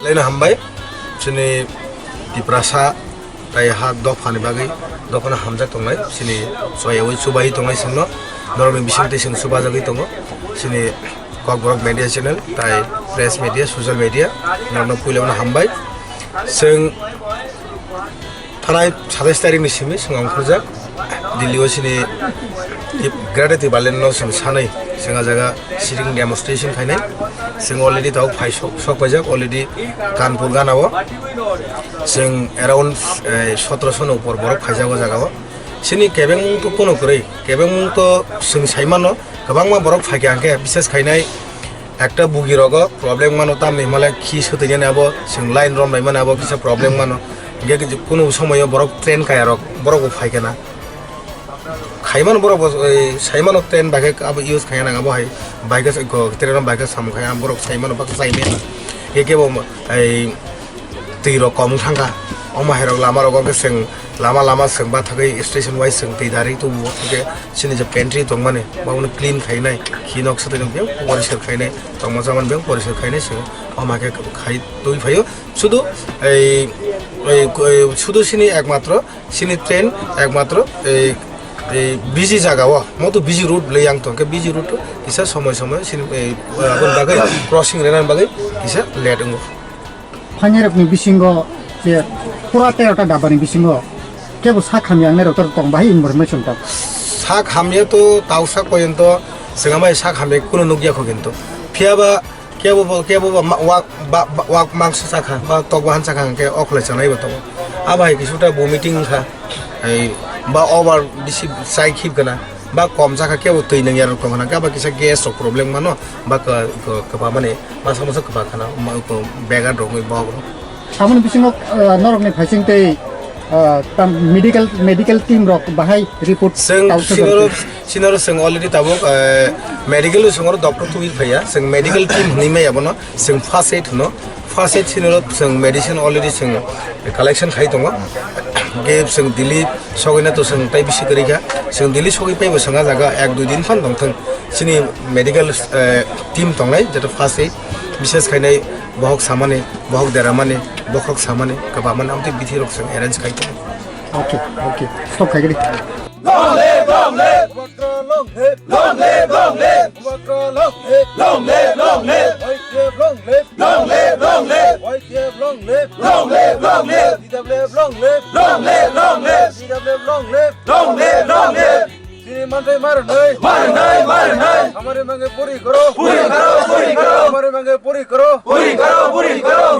lain hambai sini di prasa tai ha dofani bagai dofana hamjak tongnai sini soyawi subai tongnai singno normal bisingte sing suba jagai tongo sini kok media channel tai press media social media normal puilona hambai sing thanai 27 tarik ni simi sing angkhurjak Delhi sini grade ti balen no sing sanai singa jaga siring demonstration khainai sing already tau phai sok pajak already kanpur ganao sing around 1700 no upor borok phaijago jagao sini kebeng to kono korei kebeng to sing saimano kabangma borok phaike angke bises khainai একটা বুগি রগ problem মানো তাম হিমালয় কি সতে জানে আবো Singh line রম নাই মানে আবো কিছু প্রবলেম মানো গে কোনো সময় বরক ট্রেন কায়া রক বরক ফাইকে না খাইমান বরক এই সাইমান ট্রেন বাকে আবো ইউজ খায়া না আবো হাই বাইকে ট্রেন বাইকে সাম খায়া বরক সাইমান বাকে সাইমে গে কে বো এই তীর কম থাঙ্গা অমা হেরক লামা রগ সিং লামা লামা সিং বা থাকাই স্টেশন ওয়াইজ সিং তি দারি তো থাকে সিনি যে পেন্ট্রি তং মানে বাউন ক্লিন খাইনাই খিনক সতে নং বেং পরিষ্কার খাইনাই তং মজামান বেং পরিষ্কার খাইনাই সিং আমাকে খাই তুই ফাইও শুধু এই শুধু সিনি একমাত্র সিনি ট্রেন একমাত্র এই এই বিজি জায়গা মতো বিজি রুট লই আং তংকে বিজি রুট কিসা সময় সময় সিনি আগুন বাগাই ক্রসিং রেনান বাগাই কিসা লেট অঙ্গ ফাইনারকনি বিসিঙ্গ যে পুরা 13টা ডাবানি বিসিঙ্গ কেবল सा खामियां नेरतर तंग बाहि इनफरमेशन ता सा खामिया तो ताउसा पयंत सिगामाय सा खामे कुनो नुगिया खो किन्तु फियाबा केबो वाक मांस साखा बा तगबाहान साखा के अखले चनाय बतो आबाय किसुटा वोमिटिं खा এই বা ওভার বেশি সাইকিব গনা বা কম জায়গা কেবো তৈ নং ইয়ার কম না বা কিসা গ্যাস প্রবলেম মানো বা কবা মানে মাসা মাসা কবা খানা বেগা রঙই বাব সামনে বিসিঙ্গ নরকনি ফাইসিংতে medical team rok bahai report sinoro sing already tabok medical singoro doctor tu phaya sing medical team ni me abono sing first aid no first aid sinoro sing medicine already sing collection khai tongo ge sing Delhi sogina to sing tai bisi kariga sing Delhi sogi pai bo sanga jaga 1-2 din phan dongthang sini medical team tongnai jeto first aid বিশেষ খাইনাই বহক সামানে বহক দেরামানে বখক সামানে কবামান আমতে বিধি rock song arrange খাইতো okay okay stop খাইগরি long live long live long live long live long live long live long live long live long live long live long live long live long live